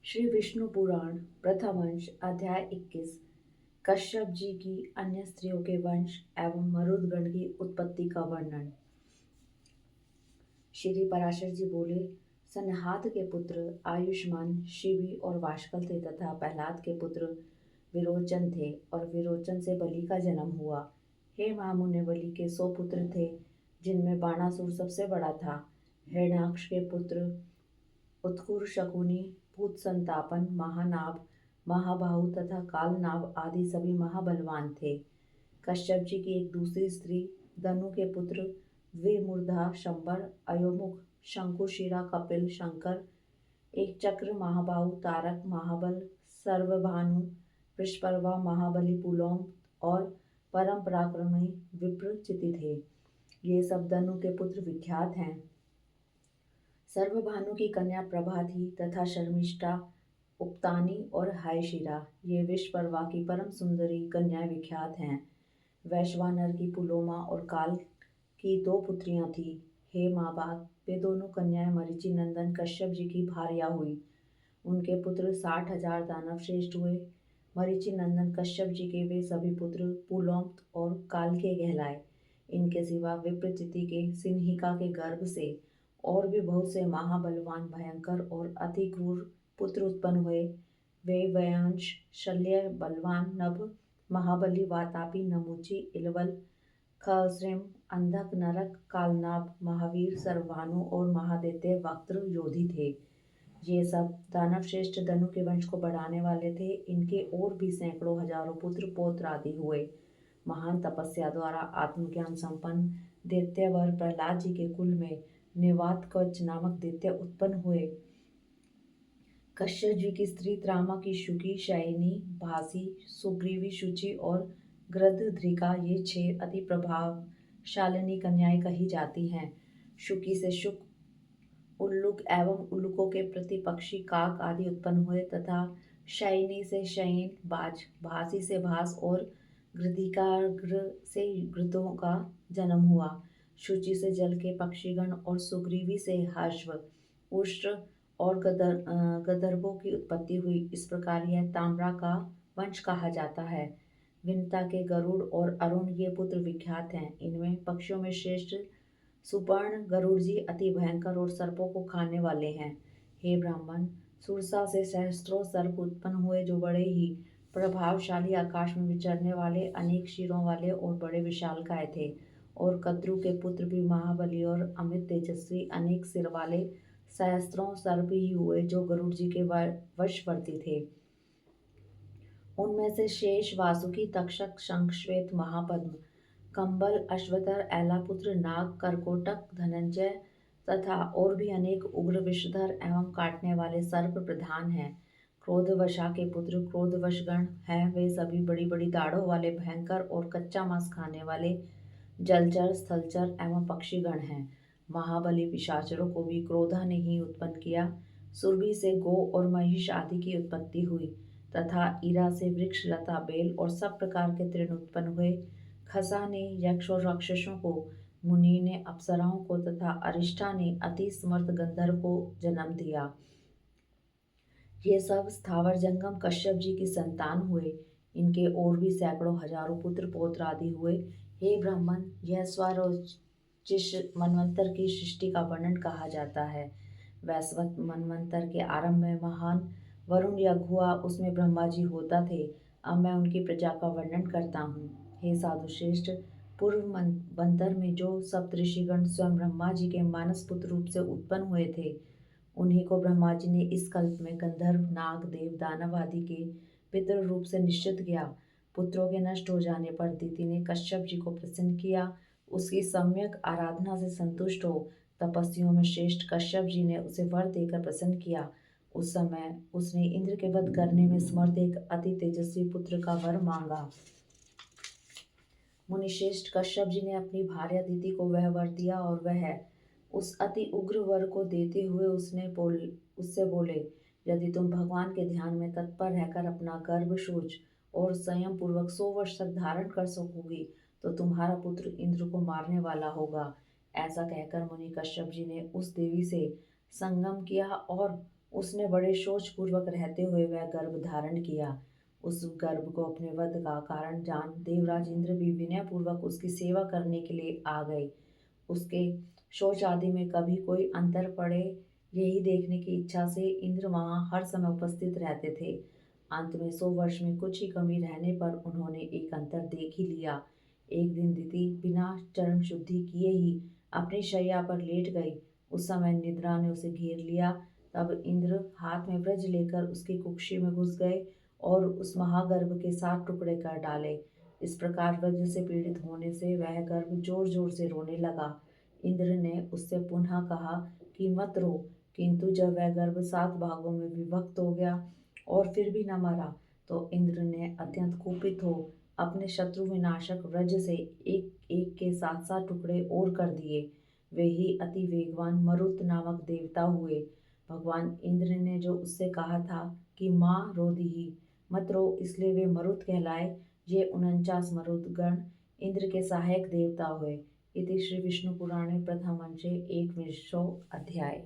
श्री विष्णु पुराण प्रथम अंश अध्याय 21। कश्यप जी की अन्य स्त्रियों के वंश एवं मरुदगण की उत्पत्ति का वर्णन। श्री पराशर जी बोले, सनहाद के पुत्र आयुष्मान शिवी और वाशकल थे तथा प्रहलाद के पुत्र विरोचन थे और विरोचन से बलि का जन्म हुआ। हे महामुनि, बलि के 100 पुत्र थे जिनमें बाणासुर सबसे बड़ा था। हिरण्याक्ष के पुत्र उत्कुर, शकुनी, भूत संतापन, महानाभ, महाबाहु तथा कालनाभ आदि सभी महाबलवान थे। कश्यप जी की एक दूसरी स्त्री दनु के पुत्र विमूर्धा, शंबर, अयोमुख, शंकुशिरा, कपिल, शंकर, एक चक्र, महाबाहु, तारक, महाबल, सर्वभानु, वृषपर्वा, महाबली, पुलोम और परम पराक्रमी विप्रचिति थे। ये सब दनु के पुत्र विख्यात हैं। सर्वभानु की कन्या प्रभा थी तथा शर्मिष्ठा, उपतानी और हायशिरा, ये विश्वपर्वा की परम सुंदरी कन्याएं विख्यात हैं। वैश्वानर की पुलोमा और काल की 2 पुत्रियां थी। हे माँ बाप, वे दोनों कन्याएं मरीचि नंदन कश्यप जी की भार्या हुई। उनके पुत्र 60,000 दानव श्रेष्ठ हुए। मरीचि नंदन कश्यप जी के वे सभी पुत्र पुलोम और काल के कहलाए। इनके सिवा विप्रचिति के सिंहिका के गर्भ से और भी बहुत से महाबलवान, भयंकर और अति क्रूर पुत्र उत्पन्न हुए। वे वयांश, शल्य, बलवान, नभ, महाबली, वातापी, नमुची, इलवल, खश्रेम, अंधक, नरक, कालनाभ, महावीर, सर्वभानु और महादैत्य वक्त्र योधी थे। ये सब दानव श्रेष्ठ दनु के वंश को बढ़ाने वाले थे। इनके और भी सैकड़ों हजारों पुत्र पौत्र आदि हुए। महान तपस्या द्वारा आत्मज्ञान संपन्न दैत्यवर प्रहलाद जी के कुल में निवातकवच नामक दैत्य उत्पन्न हुए। कश्यप जी की स्त्री त्रामा की शुकी, शयनी, भासी, सुग्रीवी, शुचि और गृध्रिका, ये 6 अति प्रभावशालिनी कन्याएं कही जाती हैं। शुकी से शुक, उल्लुक एवं उल्लुकों के प्रति पक्षी, काक आदि उत्पन्न हुए तथा शयनी से शयन, बाज, भासी से भास और गृधिकाग्र से गृधों का जन्म हुआ। शुचि से जल के पक्षीगण और सुग्रीवी से हर्ष, उष्ट्र और गदर्भों की उत्पत्ति हुई। इस प्रकार यह ताम्रा का वंश कहा जाता है। विनता के गरुड़ और अरुण ये पुत्र विख्यात हैं। इनमें पक्षियों में श्रेष्ठ सुपर्ण गरुड़ जी अति भयंकर और सर्पों को खाने वाले हैं। हे ब्राह्मण, सुरसा से सहस्त्रों सर्प उत्पन्न हुए जो बड़े ही प्रभावशाली, आकाश में विचरने वाले, अनेक शिरों वाले और बड़े विशालकाय थे। और कद्रु के पुत्र भी महाबली और अमित तेजस्वी, अनेक सिर वाले सहस्त्रों सर्प ही हुए जो गरुड़ जी के वशवर्ती थे। उनमें से शेष, वासुकी, तक्षक, शंखश्वेत, महापद्म, कंबल, अश्वतर, ऐलापुत्र, नाग, करकोटक, धनंजय तथा और भी अनेक उग्र, विषधर एवं काटने वाले सर्प प्रधान हैं। क्रोधवशा के पुत्र क्रोधवशगण हैं। वे सभी बड़ी बड़ी दाढ़ों वाले, भयंकर और कच्चा मांस खाने वाले जलचर, स्थलचर एवं पक्षीगण हैं। महाबली पिशाचरों को भी क्रोधा ने ही उत्पन्न किया। सुरभि से गो और महिष आदि की उत्पत्ति हुई तथा ईरा से वृक्ष, लता, बेल और सब प्रकार के तृण उत्पन्न हुए। खसा ने यक्ष और राक्षसों को, मुनि ने अप्सराओं को तथा अरिष्ठा ने अति समर्थ गंधर्व को जन्म दिया। ये सब स्थावर जंगम कश्यप जी की संतान हुए। इनके और भी सैकड़ों हजारों पुत्र पौत्र आदि हुए। हे ब्राह्मण, यह स्वरोचिष मनवंतर की सृष्टि का वर्णन कहा जाता है। वैश्वत मनवंतर के आरंभ में महान वरुण यज्ञ हुआ, उसमें ब्रह्मा जी होता थे। अब मैं उनकी प्रजा का वर्णन करता हूँ। हे साधु श्रेष्ठ, पूर्व मंतर में जो सप्तऋषिगण स्वयं ब्रह्मा जी के मानस पुत्र रूप से उत्पन्न हुए थे, उन्हीं को ब्रह्मा जी ने इस कल्प में गंधर्व, नाग, देव, दानव आदि के पितृ रूप से निश्चित किया। पुत्रों के नष्ट हो जाने पर दिति ने कश्यप जी को प्रसन्न किया। उसकी सम्यक आराधना से संतुष्ट हो तपस्वियों में श्रेष्ठ कश्यप जी ने उसे वर देकर प्रसन्न किया। उस समय उसने इंद्र के वध करने में समर्थ एक अति तेजस्वी पुत्र का वर मांगा। मुनिश्रेष्ठ कश्यप जी ने अपनी भार्या दिति को वह वर दिया और वह उस अति उग्र वर को देते हुए उससे बोले, यदि तुम भगवान के ध्यान में तत्पर रहकर अपना गर्भ शोच और संयम पूर्वक 100 वर्ष तक धारण कर सकोगी तो तुम्हारा पुत्र इंद्र को मारने वाला होगा। ऐसा कहकर मुनि कश्यप जी ने उस देवी से संगम किया और उसने बड़े सोचपूर्वक रहते हुए वह गर्भ धारण किया। उस गर्भ को अपने वध का कारण जान देवराज इंद्र भी विनयपूर्वक उसकी सेवा करने के लिए आ गए। उसके शौच आदि में कभी कोई अंतर पड़े, यही देखने की इच्छा से इंद्र वहां हर समय उपस्थित रहते थे। अंत में 100 वर्ष में कुछ ही कमी रहने पर उन्होंने एक अंतर देख ही लिया। एक दिन दिति बिना चरण शुद्धि किए ही अपनी शैया पर लेट गई। उस समय निद्रा ने उसे घेर लिया। तब इंद्र हाथ में वज्र लेकर उसकी कुक्षी में घुस गए और उस महागर्भ के 7 टुकड़े कर डाले। इस प्रकार वज्र से पीड़ित होने से वह गर्भ जोर जोर से रोने लगा। इंद्र ने उससे पुनः कहा कि मत रो, किंतु जब वह गर्भ 7 भागों में विभक्त हो गया और फिर भी न मरा, तो इंद्र ने अत्यंत कुपित हो अपने शत्रु विनाशक वज्र से एक एक के 7-7 टुकड़े और कर दिए। वे ही अति वेगवान मरुत नामक देवता हुए। भगवान इंद्र ने जो उससे कहा था कि माँ रोदीही, मत रो, इसलिए वे मरुत कहलाए। ये 49 मरुदगण इंद्र के सहायक देवता हुए। इति श्री विष्णु पुराणे प्रथम अंशे 1 अध्याय।